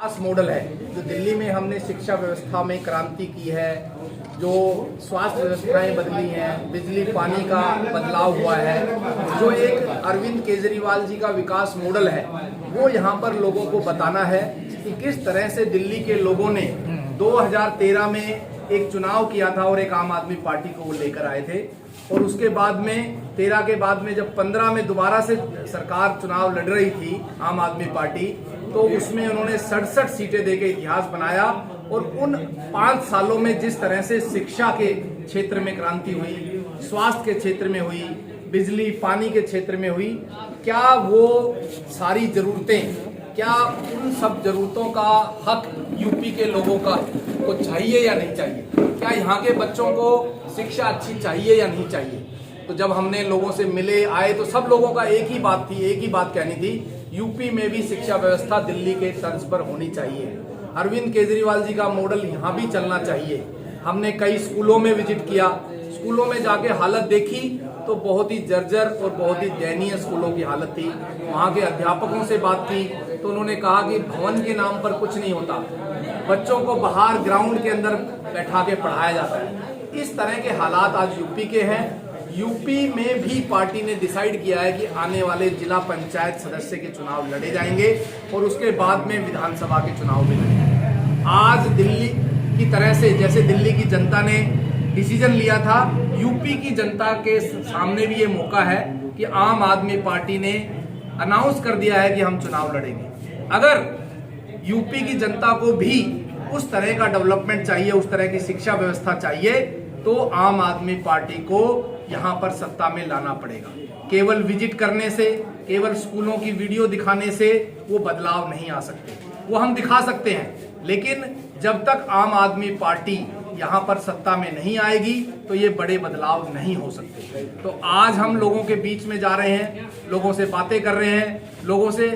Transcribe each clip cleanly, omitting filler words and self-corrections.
खास मॉडल है जो दिल्ली में हमने शिक्षा व्यवस्था में क्रांति की है, जो स्वास्थ्य व्यवस्थाएं बदली हैं, बिजली पानी का बदलाव हुआ है, जो एक अरविंद केजरीवाल जी का विकास मॉडल है, वो यहाँ पर लोगों को बताना है कि किस तरह से दिल्ली के लोगों ने 2013 में एक चुनाव किया था और एक आम आदमी पार्टी को वो लेकर आए थे। और उसके बाद में 13 के बाद में जब 15 में दोबारा से सरकार चुनाव लड़ रही थी आम आदमी पार्टी, तो उसमें उन्होंने 67 सीटें देकर इतिहास बनाया। और उन 5 सालों में जिस तरह से शिक्षा के क्षेत्र में क्रांति हुई, स्वास्थ्य के क्षेत्र में हुई, बिजली पानी के क्षेत्र में हुई, क्या वो सारी जरूरतें, क्या उन सब जरूरतों का हक यूपी के लोगों का को चाहिए या नहीं चाहिए? क्या यहाँ के बच्चों को शिक्षा अच्छी चाहिए या नहीं चाहिए? तो जब हमने लोगों से मिले आए तो सब लोगों का एक ही बात कहनी थी, यूपी में भी शिक्षा व्यवस्था दिल्ली के तर्ज पर होनी चाहिए। अरविंद केजरीवाल जी का मॉडल यहाँ भी चलना चाहिए। हमने कई स्कूलों में विजिट किया, स्कूलों में जाके हालत देखी तो बहुत ही जर्जर और बहुत ही दयनीय स्कूलों की हालत थी। वहाँ के अध्यापकों से बात की तो उन्होंने कहा कि भवन के नाम पर कुछ नहीं होता, बच्चों को बाहर ग्राउंड के अंदर बैठा के पढ़ाया जाता है। इस तरह के हालात आज यूपी के हैं। यूपी में भी पार्टी ने डिसाइड किया है कि आने वाले जिला पंचायत सदस्य के चुनाव लड़े जाएंगे और उसके बाद में विधानसभा के चुनाव भी लड़ेंगे। आज दिल्ली की तरह से जैसे दिल्ली की जनता ने डिसीजन लिया था, यूपी की जनता के सामने भी ये मौका है कि आम आदमी पार्टी ने अनाउंस कर दिया है कि हम चुनाव लड़ेंगे। अगर यूपी की जनता को भी उस तरह का डेवलपमेंट चाहिए, उस तरह की शिक्षा व्यवस्था चाहिए, तो आम आदमी पार्टी को यहाँ पर सत्ता में लाना पड़ेगा। केवल विजिट करने से, केवल स्कूलों की वीडियो दिखाने से वो बदलाव नहीं आ सकते। वो हम दिखा सकते हैं, लेकिन जब तक आम आदमी पार्टी यहाँ पर सत्ता में नहीं आएगी तो ये बड़े बदलाव नहीं हो सकते। तो आज हम लोगों के बीच में जा रहे हैं, लोगों से बातें कर रहे हैं, लोगों से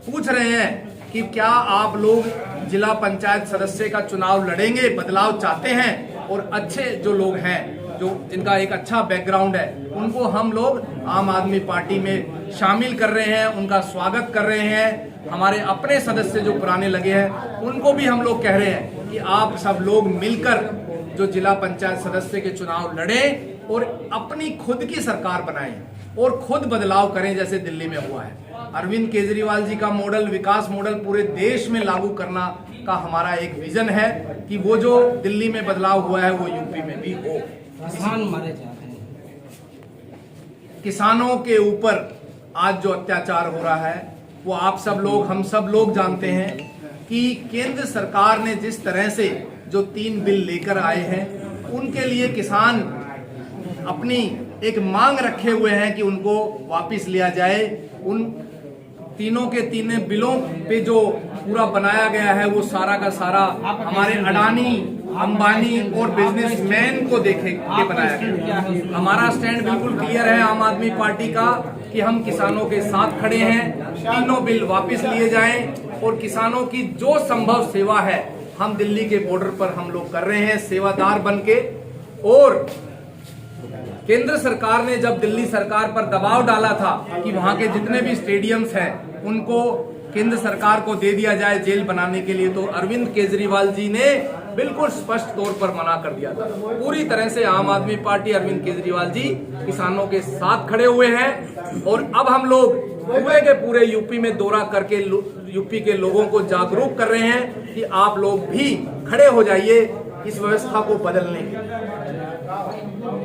पूछ रहे हैं कि क्या आप लोग जिला पंचायत सदस्य का चुनाव लड़ेंगे, बदलाव चाहते हैं? और अच्छे जो लोग हैं, जो इनका एक अच्छा बैकग्राउंड है, उनको हम लोग आम आदमी पार्टी में शामिल कर रहे हैं, उनका स्वागत कर रहे हैं। हमारे अपने सदस्य जो पुराने लगे हैं उनको भी हम लोग कह रहे हैं कि आप सब लोग मिलकर जो जिला पंचायत सदस्य के चुनाव लड़ें और अपनी खुद की सरकार बनाएं और खुद बदलाव करें जैसे दिल्ली में हुआ है। अरविंद केजरीवाल जी का मॉडल, विकास मॉडल पूरे देश में लागू करना का हमारा एक विजन है कि वो जो दिल्ली में बदलाव हुआ है वो यूपी में भी हो। किसान मारे जाते हैं, किसानों के ऊपर आज जो अत्याचार हो रहा है वो आप सब लोग, हम सब लोग जानते हैं कि केंद्र सरकार ने जिस तरह से जो 3 बिल लेकर आए हैं, उनके लिए किसान अपनी एक मांग रखे हुए हैं कि उनको वापस लिया जाए। उन तीनों के 3 बिलों पे जो पूरा बनाया गया है वो सारा का सारा हमारे अडानी, अंबानी और बिजनेसमैन को देखे के बनाया गया। हमारा स्टैंड बिल्कुल क्लियर है आम आदमी पार्टी का कि हम किसानों के साथ खड़े हैं। तीनों बिल वापस लिए जाएं और किसानों की जो संभव सेवा है हम दिल्ली के बॉर्डर पर हम लोग कर रहे हैं, सेवादार बनके। और केंद्र सरकार ने जब दिल्ली सरकार पर दबाव डाला था कि वहां के जितने भी स्टेडियम्स हैं उनको केंद्र सरकार को दे दिया जाए जेल बनाने के लिए, तो अरविंद केजरीवाल जी ने बिल्कुल स्पष्ट तौर पर मना कर दिया था। पूरी तरह से आम आदमी पार्टी, अरविंद केजरीवाल जी किसानों के साथ खड़े हुए हैं। और अब हम लोग पूरे के पूरे यूपी में दौरा करके यूपी के लोगों को जागरूक कर रहे हैं कि आप लोग भी खड़े हो जाइए इस व्यवस्था को बदलने के लिए।